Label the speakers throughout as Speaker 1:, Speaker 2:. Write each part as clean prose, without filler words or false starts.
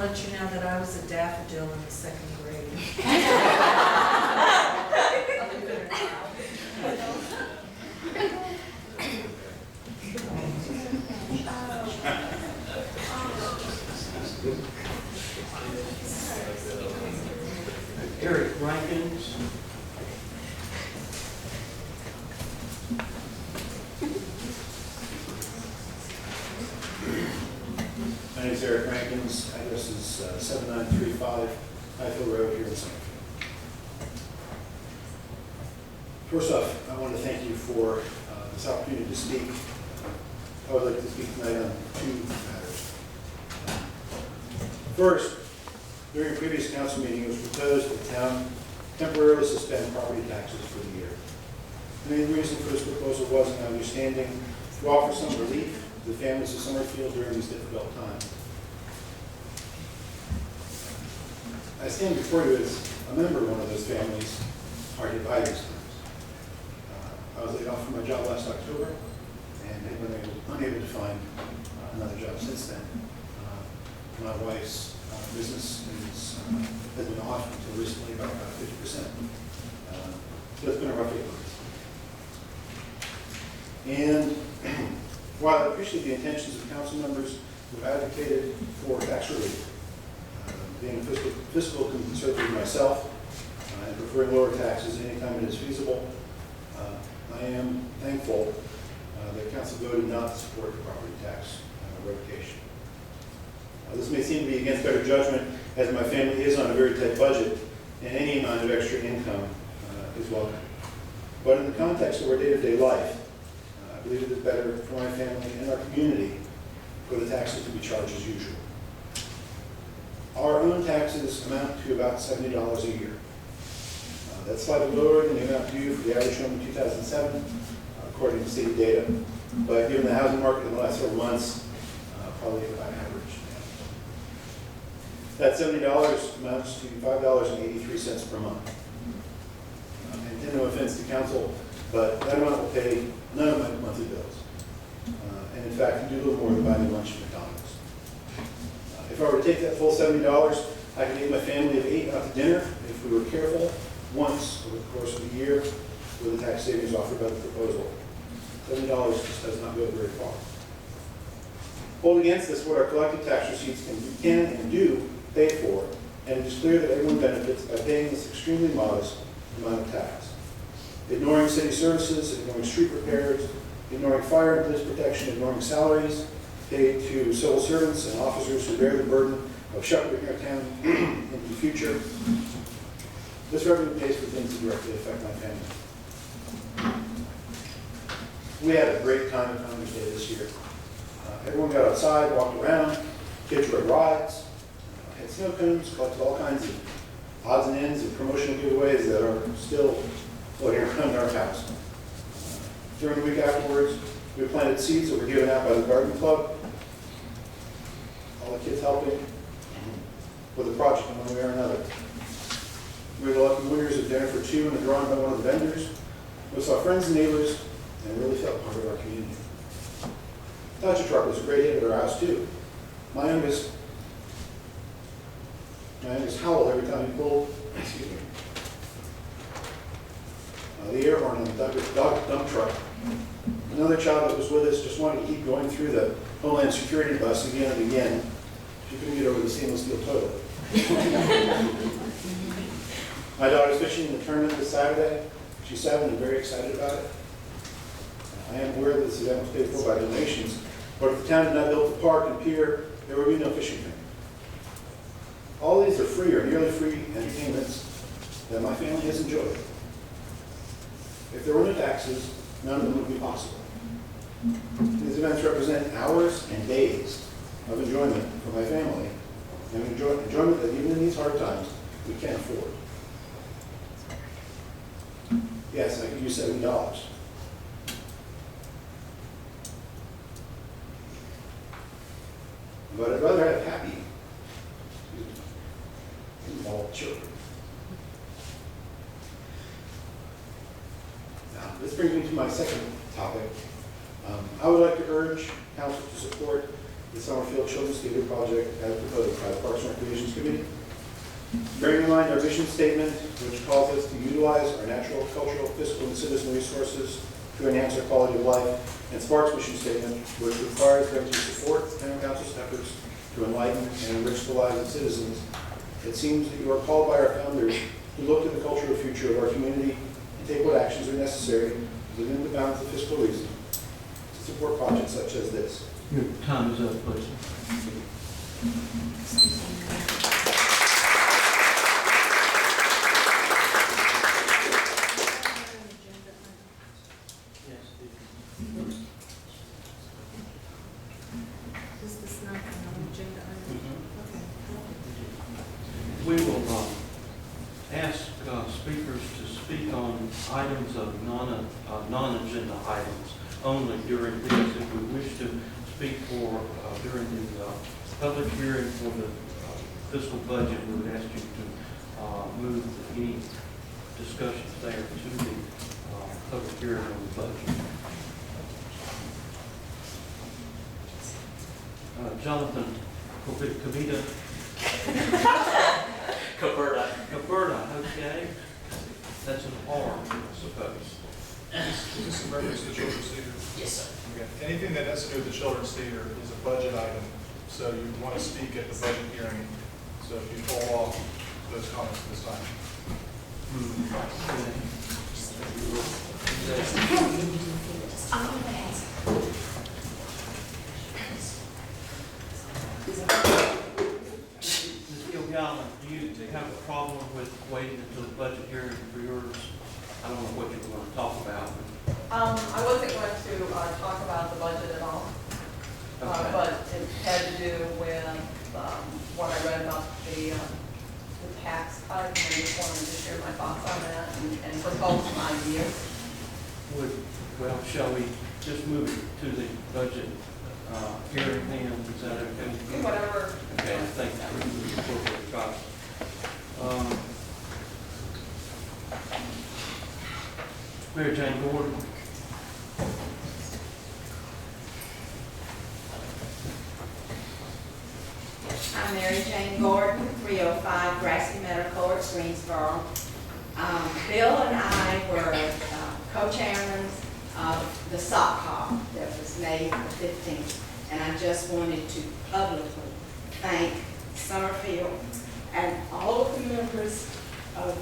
Speaker 1: let you know that I was a daffodil in the second grade.
Speaker 2: Eric Rankins.
Speaker 3: My name is Eric Rankins. Address is 7935 Highfield Road here in Summerfield. First off, I want to thank you for this opportunity to speak. I would like to speak tonight on two matters. First, during a previous council meeting, it was proposed that the town temporarily suspend property taxes for the year. The main reason for this proposal was an understanding to offer some relief to the families of Summerfield during these difficult times. I stand before you as a member of one of those families hard hit by these times. I was laid off from my job last October and have been unable to find another job since then. My wife's business has been off until recently, about 50%. So it's been a rough 8 months. And while I appreciate the intentions of council members who advocated for tax relief, being a fiscal conservative myself and preferring lower taxes anytime it is feasible, I am thankful that council voted not to support the property tax revocation. This may seem to be against better judgment, as my family is on a very tight budget, and any amount of extra income is welcome. But in the context of our day-to-day life, I believe it is better for my family and our community for the taxes to be charged as usual. Our own taxes amount to about $70 a year. That's slightly lower than the amount due for the average home in 2007, according to state data. But given the housing market in the last several months, probably about average. That $70 amounts to $5.83 per month. I intend no offense to council, but that amount will pay none of my monthly bills. And in fact, do a little more than buy me lunch at McDonald's. If I were to take that full $70, I could take my family of 8 out to dinner if we were careful once over the course of the year with the tax savings offered by the proposal. $70 just does not go very far. Hold against this what our collective tax receipts can and do pay for, and it is clear that everyone benefits by paying this extremely modest amount of tax. Ignoring city services, ignoring street repairs, ignoring fire and police protection, ignoring salaries paid to civil servants and officers who bear the burden of shepherding our town into the future. This revenue pays for things that directly affect my family. We had a great time at Founders Day this year. Everyone got outside, walked around, kids rode rides, had snow cones, collected all kinds of odds and ends and promotional giveaways that are still floating around our house. During the week afterwards, we planted seeds that were given out by the garden club. All the kids helping with a project in one way or another. We were the lucky winners of dinner for 2 and a drawing by one of the vendors. We saw friends and neighbors and really felt part of our community. Dodger truck was a great hit at our house too. My youngest howled every time he pulled, the air horn on the dog dump truck. Another child that was with us just wanted to keep going through the Homeland Security bus again and again. She couldn't get over the stainless steel toilet. My daughter's fishing in the tournament this Saturday. She's 7 and very excited about it. I am aware that this event was paid for by donations, but if the town had not built the park and pier, there would be no fishing tournament. All these are free or nearly free entertainments that my family has enjoyed. If there were no taxes, none of them would be possible. These events represent hours and days of enjoyment for my family, and enjoyment that even in these hard times, we can't afford. Yes, I could use $70. But I'd rather have happy, involved children. Now, this brings me to my second topic. I would like to urge council to support the Summerfield Children's Theater project as proposed by the Parks and Committee. Bearing in mind our vision statement, which calls us to utilize our natural, cultural, fiscal, and citizen resources to enhance our quality of life, and Spark's mission statement, which requires them to support the Town Council's efforts to enlighten and enrich the lives of citizens, it seems that you are called by our founders to look to the cultural future of our community and take what actions are necessary within the bounds of fiscal reason to support projects such as this.
Speaker 2: Your time is up, please.
Speaker 1: Is this not an agenda item? Okay.
Speaker 2: We will ask speakers to speak on items of non-agenda items only during this. If we wish to speak for during the public hearing for the fiscal budget, we would ask you to move any discussions there to the public hearing on the budget. Jonathan Kavita. Caberta, okay. That's an R, I suppose.
Speaker 4: Is this in reference to the Children's Theater?
Speaker 5: Yes, sir.
Speaker 4: Okay. Anything that has to do with the Children's Theater is a budget item, so you want to speak at the budget hearing. So if you fall off those comments this time.
Speaker 2: Ms. Gilgallen, do you have a problem with waiting until the budget hearing for yours? I don't know what you were going to talk about.
Speaker 6: I wasn't going to talk about the budget at all,
Speaker 2: Okay.
Speaker 6: but it had to do with what I read about the tax cut, and I just wanted to share my thoughts on that and propose some ideas.
Speaker 2: Well, shall we just move to the budget hearing then? Is that okay?
Speaker 6: Do whatever.
Speaker 2: Okay, I think that would be appropriate. Got it. Mary Jane Gordon.
Speaker 7: I'm Mary Jane Gordon, 305 Grassy Meadow Court, Greensboro. Bill and I were co-chairmen of the sock hop that was made the 15th, and I just wanted to publicly thank Summerfield and all of the members of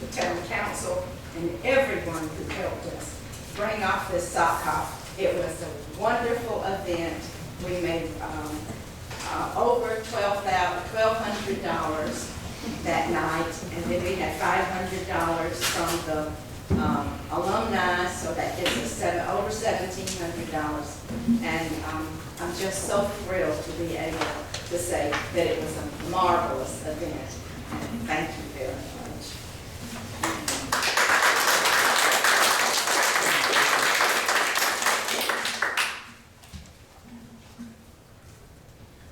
Speaker 7: the town council and everyone who helped us bring off this sock hop. It was a wonderful event. We made over $1,200 that night, and then we had $500 from the alumni, so that gives us over $1,700. And I'm just so thrilled to be able to say that it was a marvelous event. And thank you very much.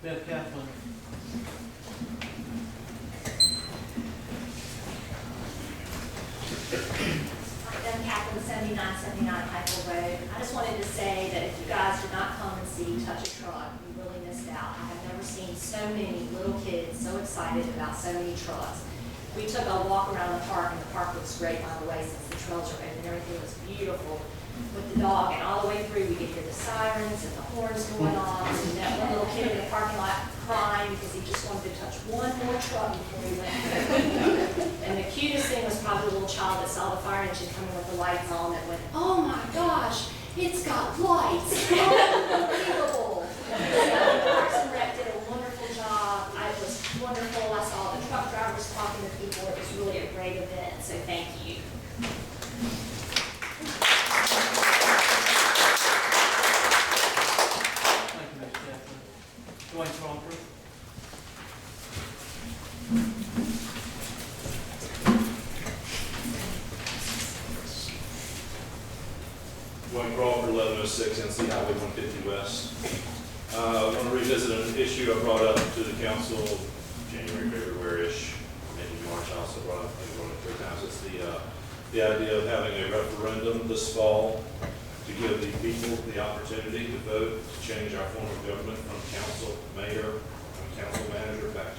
Speaker 2: Beth Kaplan.
Speaker 5: I'm Kaplan, 7979 Piper Road. I just wanted to say that if you guys did not come and see Touch a Truck, you really missed out. I have never seen so many little kids so excited about so many trucks. We took a walk around the park, and the park looks great, by the way, since the trails are open. Everything was beautiful with the dog, and all the way through we could hear the sirens and the horns going on, and that one little kid in the parking lot crying because he just wanted to touch one more truck before he went home. And the cutest thing was probably the little child that saw the fire engine coming with the lights on that went, "Oh my gosh, it's got lights, unbelievable." Parks and Rec did a wonderful job. It was wonderful. I saw the truck drivers talking to people. It was really a great event, so thank you.
Speaker 2: Thank you, Ms. Kaplan. Dwayne Crawford.
Speaker 8: Dwayne Crawford, 1106 NC Highway 150 West. I want to revisit an issue I brought up to the council January, February-ish, maybe March. I also brought up maybe 1 or 3 times. It's the idea of having a referendum this fall to give the people the opportunity to vote to change our form of government from council mayor, from council manager back to